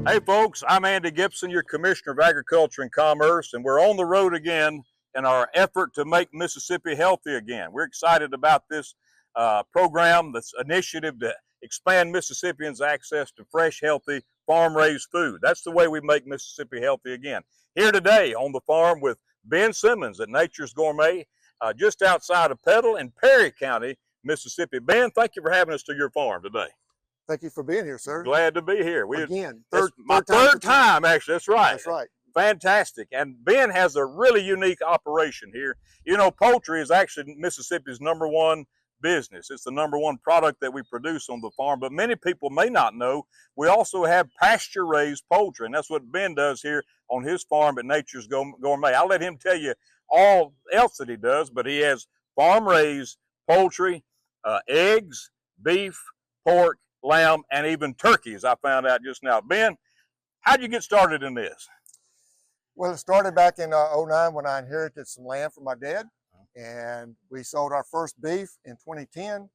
Hey folks, I'm Andy Gipson, your Commissioner of Agriculture and Commerce, and we're on the road again in our effort to make Mississippi healthy again. We're excited about this program, this initiative to expand Mississippians' access to fresh, healthy, farm-raised food. That's the way we make Mississippi healthy again. Here today on the farm with Ben Simmons at Nature's Gourmet, just outside of Petal in Perry County, Mississippi. Ben, thank you for having us to your farm today. Thank you for being here, sir. Glad to be here. Again, my third time, actually. That's right. That's right. Fantastic. And Ben has a really unique operation here. You know, poultry is actually Mississippi's #1 business. It's the #1 product that we produce on the farm. But many people may not know we also have pasture-raised poultry, and that's what Ben does here on his farm at Nature's Gourmet. I'll let him tell you all else that he does, but he has farm-raised poultry, eggs, beef, pork, lamb, and even turkeys, I found out just now. Ben, how'd you get started in this? Well, it started back in '09 when I inherited some land from my dad, and we sold our first beef in 2010.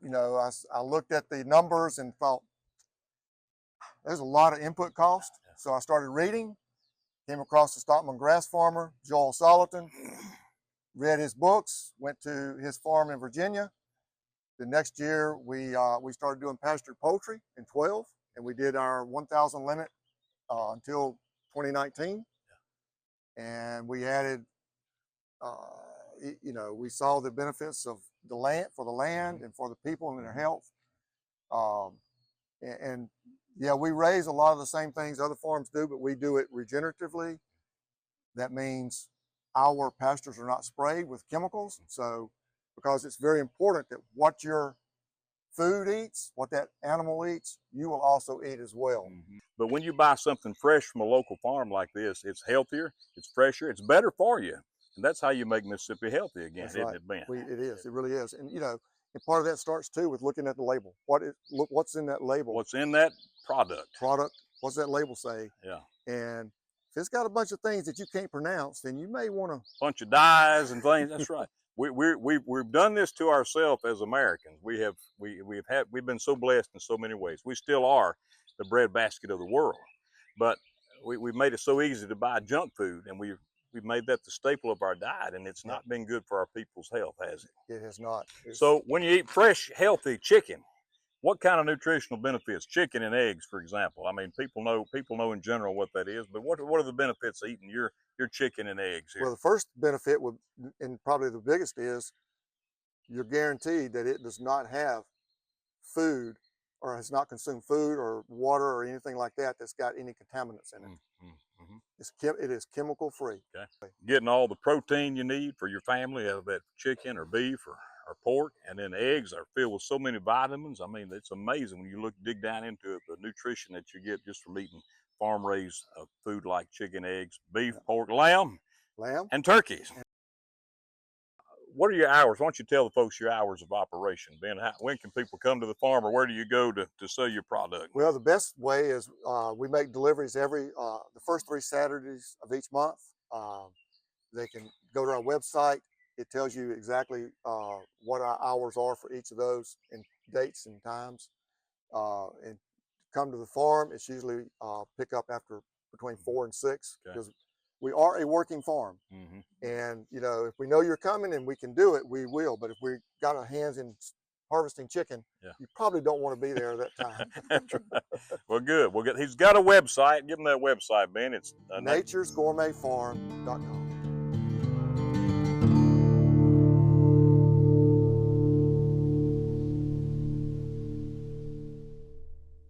You know, I looked at the numbers and thought, there's a lot of input cost. So I started reading, came across the Stockman grass farmer, Joel Soliton, read his books, went to his farm in Virginia. The next year, we started doing pastured poultry in 12, and we did our 1,000 limit until 2019. And we added, you know, we saw the benefits of the land, for the land and for the people and their health. And yeah, we raise a lot of the same things other farms do, but we do it regeneratively. That means our pastures are not sprayed with chemicals. So, because it's very important that what your food eats, what that animal eats, you will also eat as well. But when you buy something fresh from a local farm like this, it's healthier, it's fresher, it's better for you. And that's how you make Mississippi healthy again, That's isn't right. it, Ben? It is. It really is. And, you know, and part of that starts too with looking at the label. What's in that label? What's in that product? What's that label say? Yeah. And if it's got a bunch of things that you can't pronounce, then you may want to. Bunch of dyes and things. That's right. We've done this to ourselves as Americans. We've been so blessed in so many ways. We still are the breadbasket of the world, but we've made it so easy to buy junk food, and we've made that the staple of our diet, and it's not been good for our people's health, has it? It has not. So when you eat fresh, healthy chicken, what kind of nutritional benefits? Chicken and eggs, for example. I mean, people know in general what that is, but what are the benefits of eating your chicken and eggs here? Well, the first benefit would, and probably the biggest, is you're guaranteed that it does not have food or has not consumed food or water or anything like that that's got any contaminants in it. It is chemical free. Okay. Getting all the protein you need for your family out of that chicken or beef or pork, and then eggs are filled with so many vitamins. I mean, it's amazing when you dig down into it, the nutrition that you get just from eating farm-raised food like chicken, eggs, beef, pork, lamb, and turkeys. What are your hours? Why don't you tell the folks your hours of operation, Ben? When can people come to the farm, or where do you go to sell your product? Well, the best way is we make deliveries the first 3 Saturdays of each month. They can go to our website. It tells you exactly what our hours are for each of those, and dates and times. And come to the farm, it's usually pick up after between 4 and 6, because we are a working farm. And, you know, if we know you're coming and we can do it, we will. But if we got our hands in harvesting chicken, you probably don't want to be there at that time. That's right. Well, good. He's got a website. Give him that website, Ben. It's naturesgourmetfarm.com.